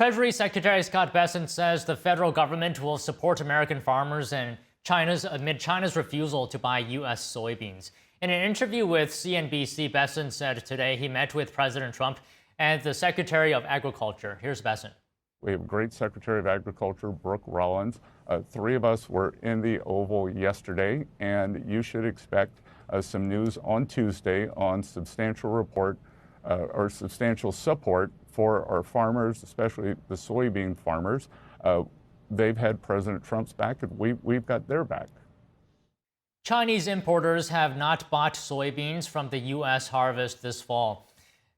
Treasury Secretary Scott Bessent says the federal government will support American farmers amid China's refusal to buy U.S. soybeans. In an interview with CNBC, Bessent said today he met with President Trump and the Secretary of Agriculture. Here's Bessent. We have a great Secretary of Agriculture, Brooke Rollins. Three of us were in the Oval yesterday, and you should expect some news on Tuesday on substantial support for our farmers, especially the soybean farmers. They've had President Trump's back, and we've got their back. Chinese importers have not bought soybeans from the U.S. harvest this fall.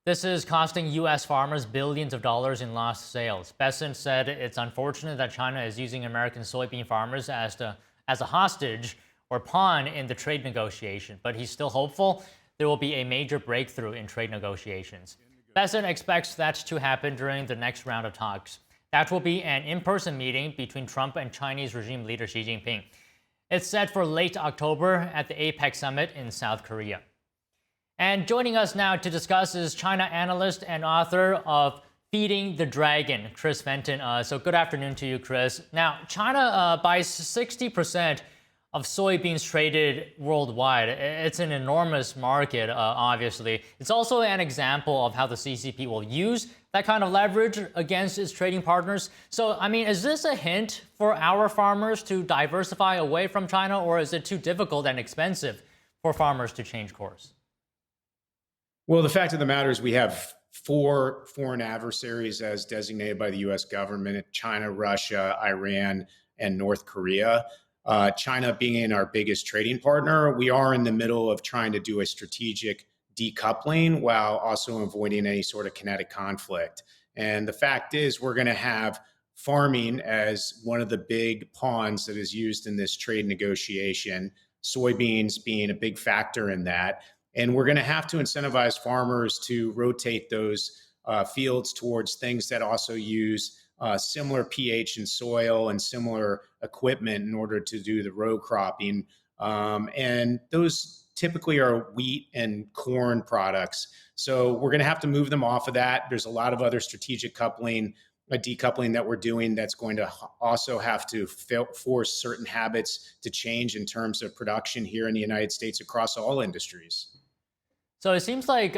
This is costing U.S. farmers billions of dollars in lost sales. Bessent said it's unfortunate that China is using American soybean farmers as a hostage or pawn in the trade negotiation, but he's still hopeful there will be a major breakthrough in trade negotiations. Bessent expects that to happen during the next round of talks. That will be an in-person meeting between Trump and Chinese regime leader Xi Jinping. It's set for late October at the APEC summit in South Korea. And joining us now to discuss is China analyst and author of Feeding the Dragon, Chris Fenton. So good afternoon to you, Chris. Now, China buys 60% of soybeans traded worldwide. It's an enormous market, obviously. It's also an example of how the CCP will use that kind of leverage against its trading partners. So, I mean, is this a hint for our farmers to diversify away from China, or is it too difficult and expensive for farmers to change course? Well, the fact of the matter is we have four foreign adversaries as designated by the U.S. government: China, Russia, Iran, and North Korea. China being our biggest trading partner, we are in the middle of trying to do a strategic decoupling while also avoiding any sort of kinetic conflict. And the fact is we're going to have farming as one of the big pawns that is used in this trade negotiation, soybeans being a big factor in that. And we're going to have to incentivize farmers to rotate those fields towards things that also use similar pH in soil and similar equipment in order to do the row cropping. And those typically are wheat and corn products. So we're going to have to move them off of that. There's a lot of other strategic decoupling that we're doing that's going to also have to force certain habits to change in terms of production here in the United States across all industries. So it seems like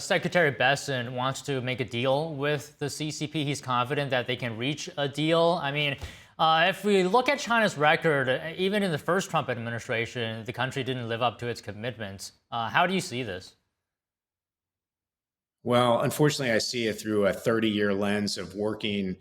Secretary Bessent wants to make a deal with the CCP. He's confident that they can reach a deal. I mean, if we look at China's record, even in the first Trump administration, the country didn't live up to its commitments. How do you see this? Well, unfortunately, I see it through a 30-year lens of working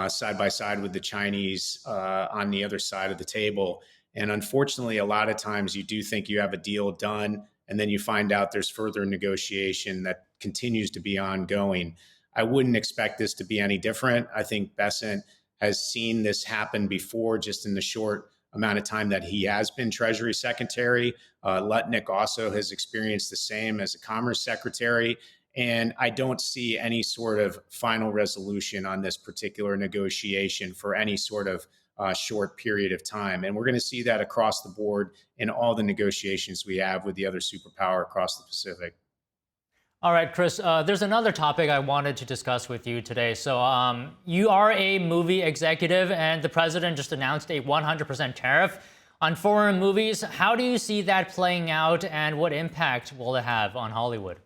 side by side with the Chinese on the other side of the table. And unfortunately, a lot of times you do think you have a deal done, and then you find out there's further negotiation that continues to be ongoing. I wouldn't expect this to be any different. I think Bessent has seen this happen before, just in the short amount of time that he has been Treasury Secretary. Lutnick also has experienced the same as a Commerce Secretary. And I don't see any sort of final resolution on this particular negotiation for any sort of short period of time. And we're going to see that across the board in all the negotiations we have with the other superpower across the Pacific. All right, Chris, there's another topic I wanted to discuss with you today. So you are a movie executive, and the president just announced a 100% tariff on foreign movies. How do you see that playing out, and what impact will it have on Hollywood?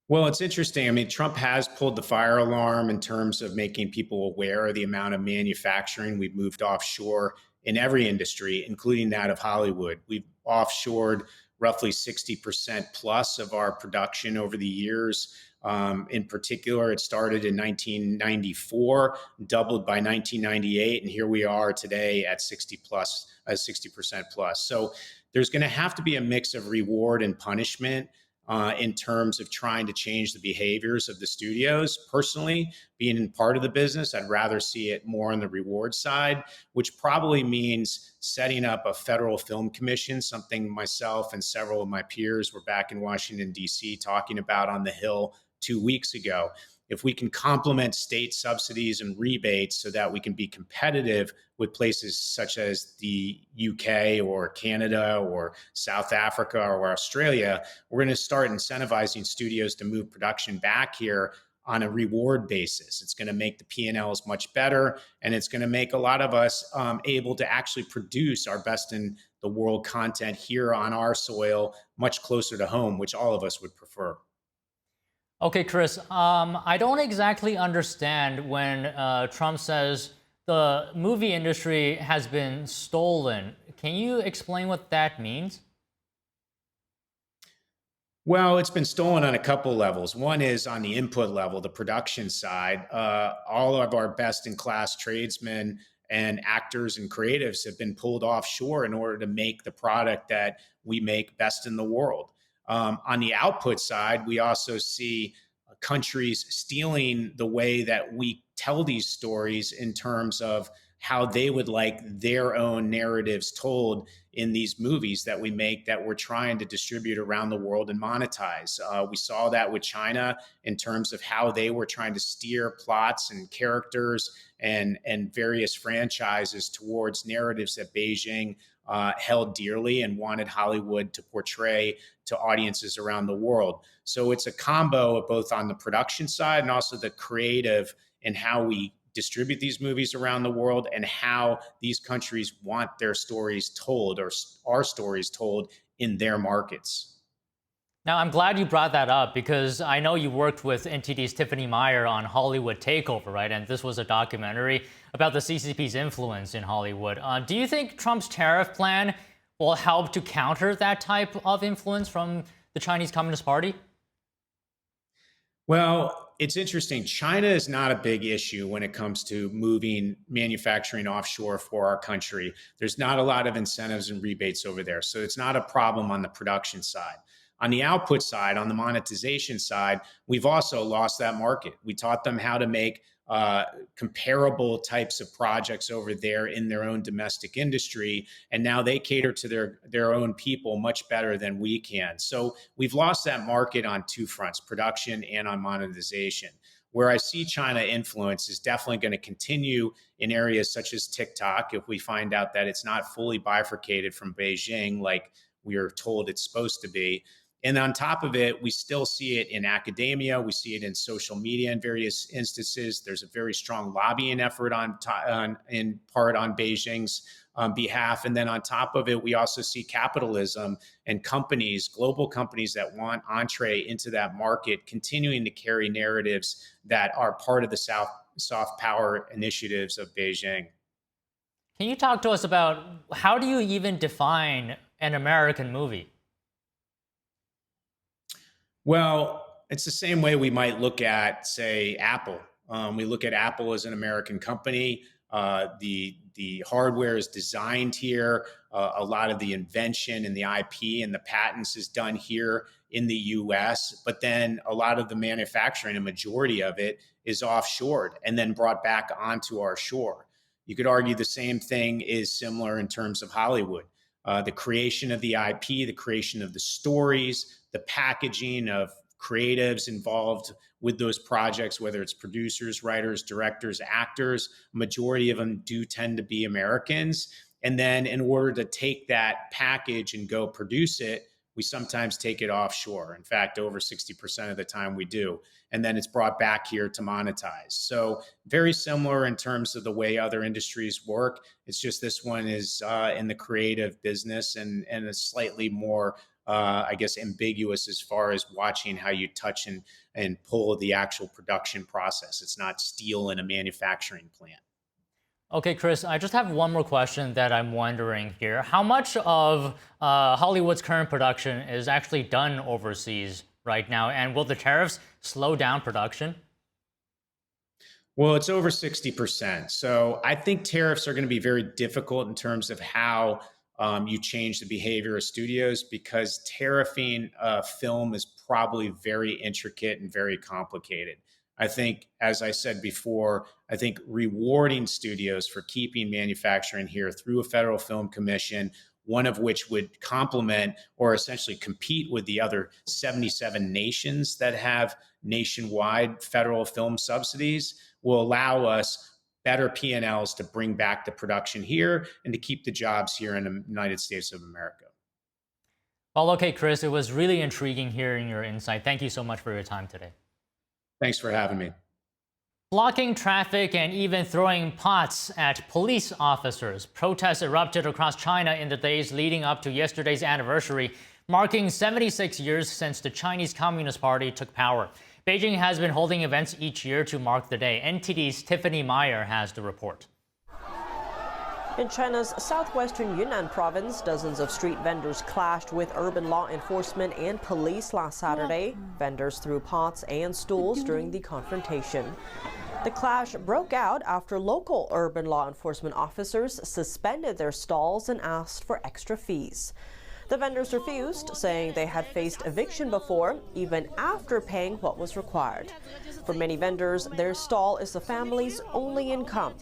Well, it's interesting. I mean, Trump has pulled the fire alarm in terms of making people aware of the amount of manufacturing we've moved offshore in every industry, including that of Hollywood. We've offshored roughly 60% plus of our production over the years. In particular, it started in 1994, doubled by 1998, and here we are today at 60% plus. So there's going to have to be a mix of reward and punishment in terms of trying to change the behaviors of the studios. Personally, being part of the business, I'd rather see it more on the reward side, which probably means setting up a federal film commission, something myself and several of my peers were back in Washington, D.C. talking about on the Hill 2 weeks ago. If we can complement state subsidies and rebates so that we can be competitive with places such as the UK or Canada or South Africa or Australia, we're going to start incentivizing studios to move production back here on a reward basis. It's going to make the P&Ls much better, and it's going to make a lot of us able to actually produce our best in the world content here on our soil, much closer to home, which all of us would prefer. Okay, Chris, I don't exactly understand when Trump says the movie industry has been stolen. Can you explain what that means? Well, it's been stolen on a couple levels. One is on the input level, the production side. All of our best in class tradesmen and actors and creatives have been pulled offshore in order to make the product that we make best in the world. On the output side, we also see countries stealing the way that we tell these stories in terms of how they would like their own narratives told in these movies that we make that we're trying to distribute around the world and monetize. We saw that with China in terms of how they were trying to steer plots and characters and various franchises towards narratives that Beijing held dearly and wanted Hollywood to portray to audiences around the world. So it's a combo of both on the production side and also the creative and how we distribute these movies around the world and how these countries want their stories told or our stories told in their markets. Now, I'm glad you brought that up because I know you worked with NTD's Tiffany Meyer on Hollywood Takeover, right? And this was a documentary about the CCP's influence in Hollywood. Do you think Trump's tariff plan will help to counter that type of influence from the Chinese Communist Party? Well, it's interesting. China is not a big issue when it comes to moving manufacturing offshore for our country. There's not a lot of incentives and rebates over there. So it's not a problem on the production side. On the output side, on the monetization side, we've also lost that market. We taught them how to make comparable types of projects over there in their own domestic industry, and now they cater to their own people much better than we can. So we've lost that market on two fronts, production and on monetization. Where I see China influence is definitely going to continue in areas such as TikTok if we find out that it's not fully bifurcated from Beijing like we are told it's supposed to be. And on top of it, we still see it in academia. We see it in social media in various instances. There's a very strong lobbying effort in part on Beijing's behalf. And then on top of it, we also see capitalism and companies, global companies that want entree into that market, continuing to carry narratives that are part of the soft power initiatives of Beijing. Can you talk to us about how do you even define an American movie? Well, it's the same way we might look at, say, Apple. We look at Apple as an American company. The hardware is designed here. A lot of the invention and the IP and the patents is done here in the U.S. But then a lot of the manufacturing, a majority of it, is offshored and then brought back onto our shore. You could argue the same thing is similar in terms of Hollywood. The creation of the IP, the creation of the stories, the packaging of creatives involved with those projects, whether it's producers, writers, directors, actors, a majority of them do tend to be Americans. And then in order to take that package and go produce it, we sometimes take it offshore. In fact, over 60% of the time we do. And then it's brought back here to monetize. So very similar in terms of the way other industries work. It's just this one is in the creative business and is slightly more, I guess, ambiguous as far as watching how you touch and pull the actual production process. It's not steel in a manufacturing plant. Okay, Chris, I just have one more question that I'm wondering here. How much of Hollywood's current production is actually done overseas right now? And will the tariffs slow down production? Well, it's over 60%. So I think tariffs are going to be very difficult in terms of how you change the behavior of studios, because tariffing film is probably very intricate and very complicated. I think, as I said before, I think rewarding studios for keeping manufacturing here through a federal film commission, one of which would complement or essentially compete with the other 77 nations that have nationwide federal film subsidies, will allow us better P&Ls to bring back the production here and to keep the jobs here in the United States of America. Well, okay, Chris, it was really intriguing hearing your insight. Thank you so much for your time today. Thanks for having me. Blocking traffic and even throwing pots at police officers. Protests erupted across China in the days leading up to yesterday's anniversary, marking 76 years since the Chinese Communist Party took power. Beijing has been holding events each year to mark the day. NTD's Tiffany Meyer has the report. In China's southwestern Yunnan province, dozens of street vendors clashed with urban law enforcement and police last Saturday. Vendors threw pots and stools during the confrontation. The clash broke out after local urban law enforcement officers suspended their stalls and asked for extra fees. The vendors refused, saying they had faced eviction before, even after paying what was required. For many vendors, their stall is the family's only income.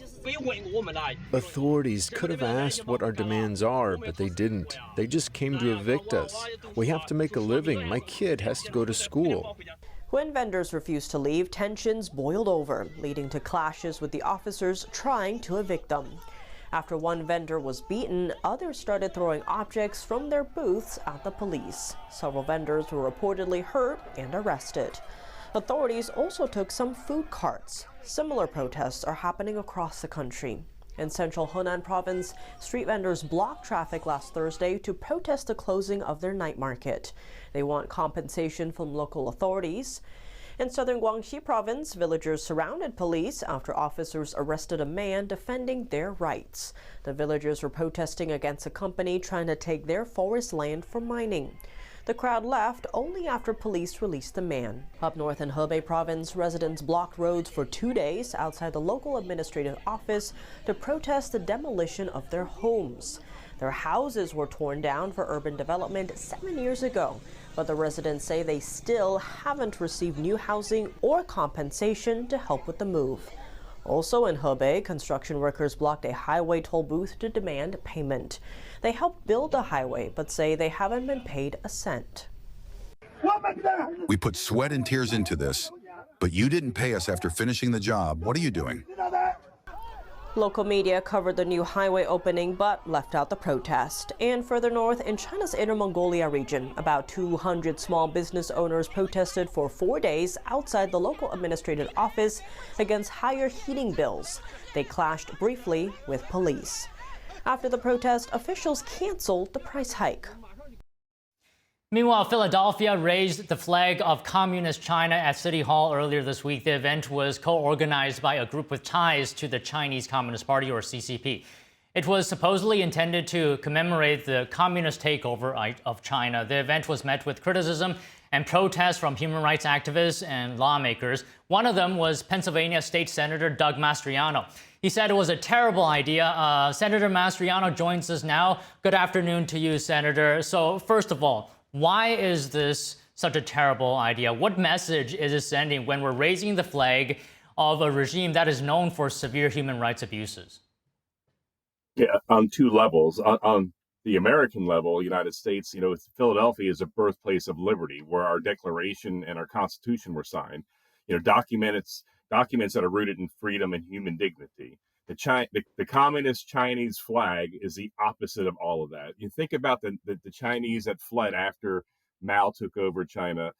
Authorities could have asked what our demands are, but they didn't. They just came to evict us. We have to make a living. My kid has to go to school. When vendors refused to leave, tensions boiled over, leading to clashes with the officers trying to evict them. After one vendor was beaten, others started throwing objects from their booths at the police. Several vendors were reportedly hurt and arrested. Authorities also took some food carts. Similar protests are happening across the country. In central Henan province, street vendors blocked traffic last Thursday to protest the closing of their night market. They want compensation from local authorities. In southern Guangxi province, villagers surrounded police after officers arrested a man defending their rights. The villagers were protesting against a company trying to take their forest land for mining. The crowd left only after police released the man. Up north in Hebei province, residents blocked roads for 2 days outside the local administrative office to protest the demolition of their homes. Their houses were torn down for urban development 7 years ago, but the residents say they still haven't received new housing or compensation to help with the move. Also in Hebei, construction workers blocked a highway toll booth to demand payment. They helped build the highway, but say they haven't been paid a cent. We put sweat and tears into this, but you didn't pay us after finishing the job. What are you doing? Local media covered the new highway opening but left out the protest. And further north, in China's Inner Mongolia region, about 200 small business owners protested for 4 days outside the local administrative office against higher heating bills. They clashed briefly with police. After the protest, officials canceled the price hike. Meanwhile, Philadelphia raised the flag of Communist China at City Hall earlier this week. The event was co-organized by a group with ties to the Chinese Communist Party, or CCP. It was supposedly intended to commemorate the communist takeover of China. The event was met with criticism and protests from human rights activists and lawmakers. One of them was Pennsylvania State Senator Doug Mastriano. He said it was a terrible idea. Senator Mastriano joins us now. Good afternoon to you, Senator. So first of all, why is this such a terrible idea? What message is it sending when we're raising the flag of a regime that is known for severe human rights abuses? Yeah, on two levels. On the American level, United States, Philadelphia is a birthplace of liberty, where our Declaration and our Constitution were signed. Documents that are rooted in freedom and human dignity. The communist Chinese flag is the opposite of all of that. You think about the Chinese that fled after Mao took over China,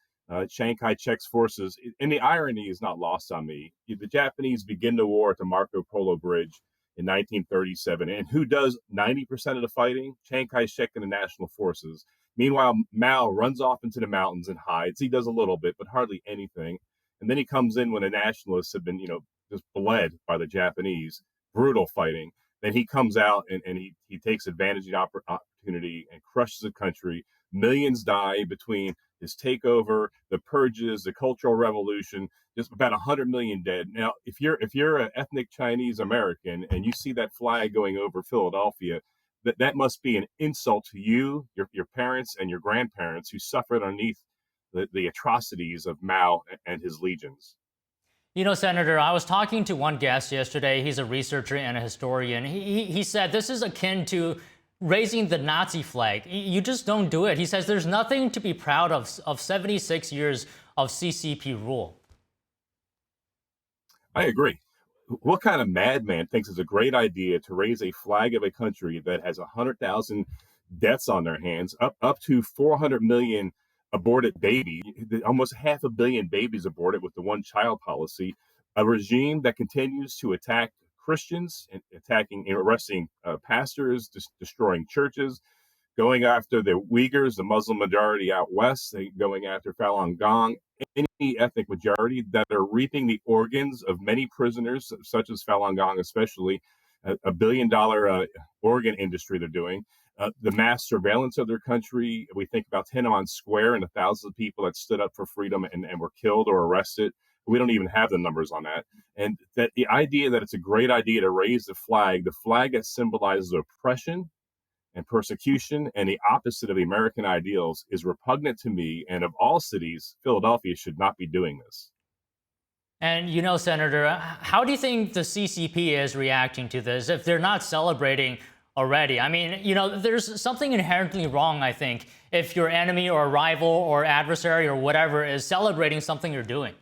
Chiang Kai-shek's forces, and the irony is not lost on me. The Japanese begin the war at the Marco Polo Bridge in 1937, and who does 90% of the fighting? Chiang Kai-shek and the National Forces. Meanwhile, Mao runs off into the mountains and hides. He does a little bit, but hardly anything. And then he comes in when the nationalists have been, just bled by the Japanese. Brutal fighting. Then he comes out and he takes advantage of the opportunity and crushes the country. Millions die between his takeover, the purges, the Cultural Revolution. Just about 100 million dead. Now, if you're an ethnic Chinese American and you see that flag going over Philadelphia, that must be an insult to you, your parents, and your grandparents who suffered underneath the atrocities of Mao and his legions. Senator, I was talking to one guest yesterday. He's a researcher and a historian. He said this is akin to raising the Nazi flag. You just don't do it. He says there's nothing to be proud of 76 years of CCP rule. I agree. What kind of madman thinks it's a great idea to raise a flag of a country that has 100,000 deaths on their hands, up to 400 million aborted baby, almost 500 million babies aborted with the one-child policy, a regime that continues to attack Christians, and arresting pastors, destroying churches, going after the Uyghurs, the Muslim majority out west, going after Falun Gong, any ethnic majority that are reaping the organs of many prisoners, such as Falun Gong, especially a $1 billion organ industry they're doing. The mass surveillance of their country. We think about Tiananmen Square and the thousands of people that stood up for freedom and were killed or arrested. We don't even have the numbers on that. And that the idea that it's a great idea to raise the flag that symbolizes oppression and persecution and the opposite of the American ideals, is repugnant to me. And of all cities, Philadelphia should not be doing this. And Senator, how do you think the CCP is reacting to this if they're not celebrating already? I mean, there's something inherently wrong, I think, if your enemy or rival or adversary or whatever is celebrating something you're doing.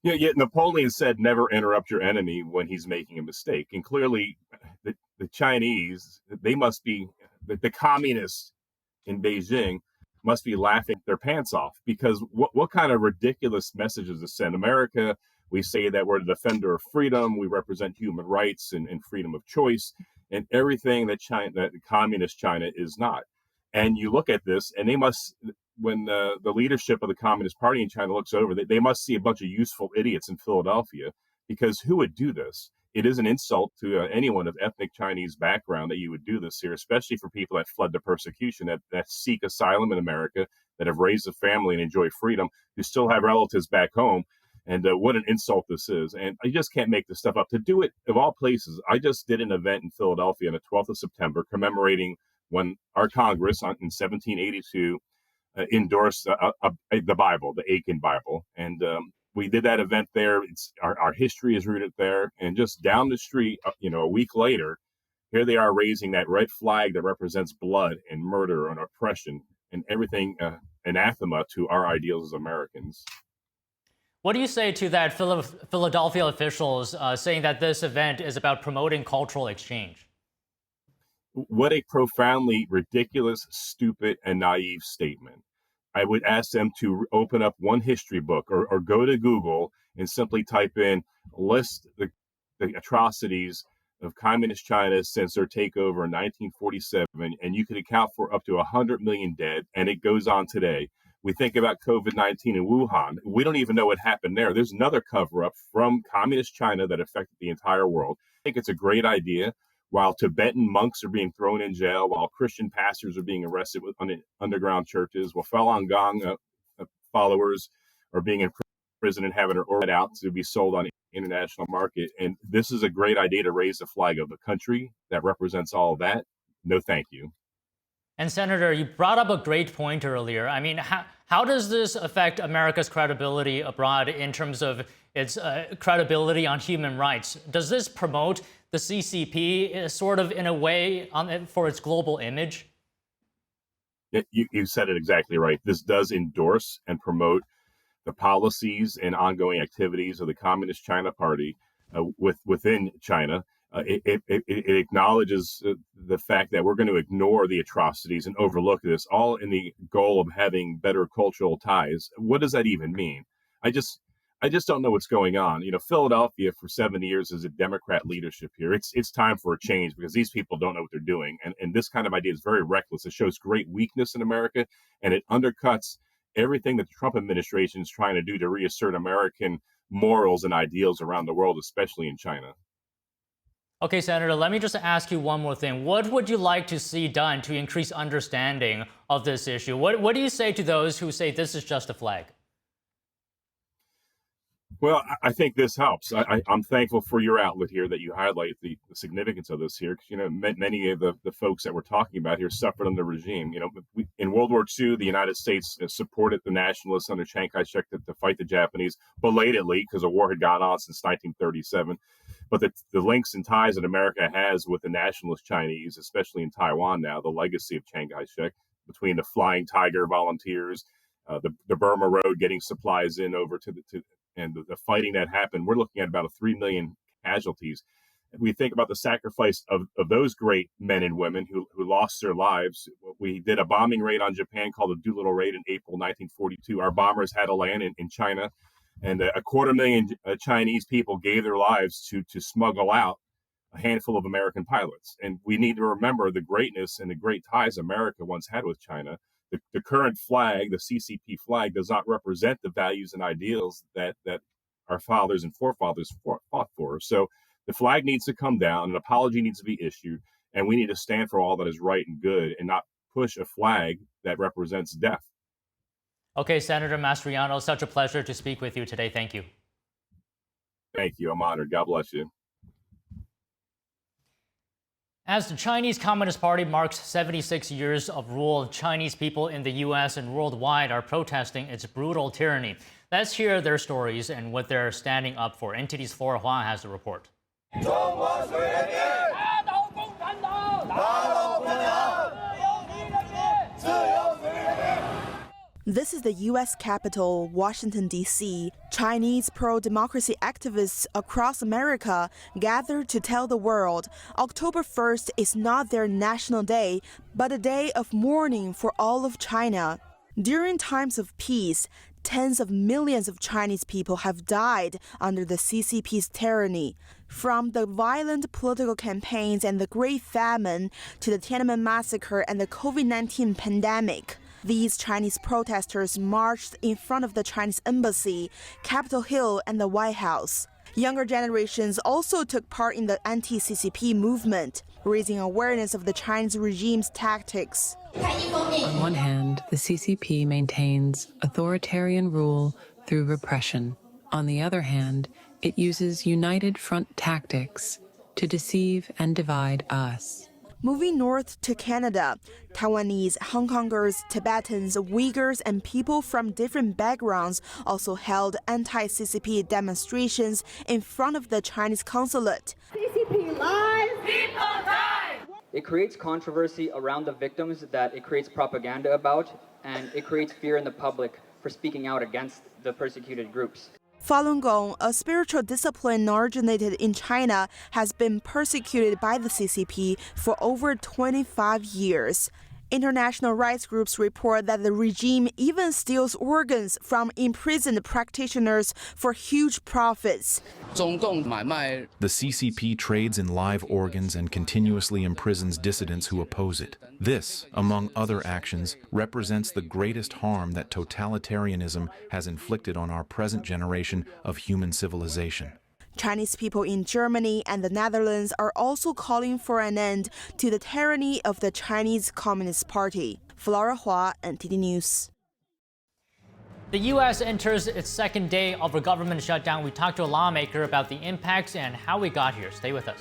Yeah, Napoleon said, never interrupt your enemy when he's making a mistake. And clearly, the Chinese, they must be, the communists in Beijing must be laughing their pants off, because what kind of ridiculous messages to send? America, we say that we're the defender of freedom, we represent human rights and freedom of choice, and everything that communist China is not. And you look at this, and they must, when the leadership of the Communist Party in China looks over, they must see a bunch of useful idiots in Philadelphia, because who would do this? It is an insult to anyone of ethnic Chinese background that you would do this here, especially for people that fled the persecution, that seek asylum in America, that have raised a family and enjoy freedom, who still have relatives back home. And what an insult this is. And you just can't make this stuff up. To do it, of all places, I just did an event in Philadelphia on the 12th of September commemorating when our Congress in 1782 endorsed the Bible, the Aiken Bible. And we did that event there. Our history is rooted there. And just down the street, a week later, here they are raising that red flag that represents blood and murder and oppression and everything anathema to our ideals as Americans. What do you say to that Philadelphia officials saying that this event is about promoting cultural exchange? What a profoundly ridiculous, stupid, and naive statement. I would ask them to open up one history book or go to Google and simply type in, list the atrocities of communist China since their takeover in 1947, and you could account for up to 100 million dead, and it goes on today. We think about COVID-19 in Wuhan. We don't even know what happened there. There's another cover-up from communist China that affected the entire world. I think it's a great idea. While Tibetan monks are being thrown in jail, while Christian pastors are being arrested with underground churches, while Falun Gong followers are being in prison and having their organ out to be sold on the international market. And this is a great idea to raise the flag of a country that represents all of that. No, thank you. And Senator, you brought up a great point earlier. I mean, how does this affect America's credibility abroad in terms of its credibility on human rights? Does this promote the CCP sort of in a way for its global image? You said it exactly right. This does endorse and promote the policies and ongoing activities of the Communist China Party within China. It acknowledges the fact that we're going to ignore the atrocities and overlook this, all in the goal of having better cultural ties. What does that even mean? I just don't know what's going on. Philadelphia for 7 years is a Democrat leadership here. It's time for a change, because these people don't know what they're doing. And this kind of idea is very reckless. It shows great weakness in America, and it undercuts everything that the Trump administration is trying to do to reassert American morals and ideals around the world, especially in China. Okay, Senator, let me just ask you one more thing. What would you like to see done to increase understanding of this issue? What do you say to those who say this is just a flag? Well, I think this helps. I'm thankful for your outlet here that you highlight the significance of this here. Because, many of the folks that we're talking about here suffered under the regime. In World War II, the United States supported the nationalists under Chiang Kai-shek to fight the Japanese belatedly, because a war had gone on since 1937. But the links and ties that America has with the nationalist Chinese, especially in Taiwan now, the legacy of Chiang Kai-shek, between the Flying Tiger volunteers, the Burma Road getting supplies in over to and the fighting that happened, we're looking at about 3 million casualties. We think about the sacrifice of those great men and women who lost their lives. We did a bombing raid on Japan called the Doolittle Raid in April 1942. Our bombers had to land in China, and 250,000 Chinese people gave their lives to smuggle out a handful of American pilots. And we need to remember the greatness and the great ties America once had with China. The current flag, the CCP flag, does not represent the values and ideals that our fathers and forefathers fought for. So the flag needs to come down, an apology needs to be issued, and we need to stand for all that is right and good and not push a flag that represents death. Okay, Senator Mastriano, such a pleasure to speak with you today. Thank you. Thank you. I'm honored. God bless you. As the Chinese Communist Party marks 76 years of rule, Chinese people in the U.S. and worldwide are protesting its brutal tyranny. Let's hear their stories and what they're standing up for. NTD's Flora Hua has the report. This is the U.S. capital, Washington, D.C. Chinese pro-democracy activists across America gathered to tell the world October 1st is not their national day, but a day of mourning for all of China. During times of peace, tens of millions of Chinese people have died under the CCP's tyranny. From the violent political campaigns and the Great Famine to the Tiananmen massacre and the COVID-19 pandemic, these Chinese protesters marched in front of the Chinese embassy, Capitol Hill, and the White House. Younger generations also took part in the anti-CCP movement, raising awareness of the Chinese regime's tactics. On one hand, the CCP maintains authoritarian rule through repression. On the other hand, it uses united front tactics to deceive and divide us. Moving north to Canada, Taiwanese, Hong Kongers, Tibetans, Uyghurs, and people from different backgrounds also held anti-CCP demonstrations in front of the Chinese consulate. CCP lies, people die! It creates controversy around the victims that it creates propaganda about, and it creates fear in the public for speaking out against the persecuted groups. Falun Gong, a spiritual discipline originated in China, has been persecuted by the CCP for over 25 years. International rights groups report that the regime even steals organs from imprisoned practitioners for huge profits. The CCP trades in live organs and continuously imprisons dissidents who oppose it. This, among other actions, represents the greatest harm that totalitarianism has inflicted on our present generation of human civilization. Chinese people in Germany and the Netherlands are also calling for an end to the tyranny of the Chinese Communist Party. Flora Hua, NTD News. The U.S. enters its second day of a government shutdown. We talked to a lawmaker about the impacts and how we got here. Stay with us.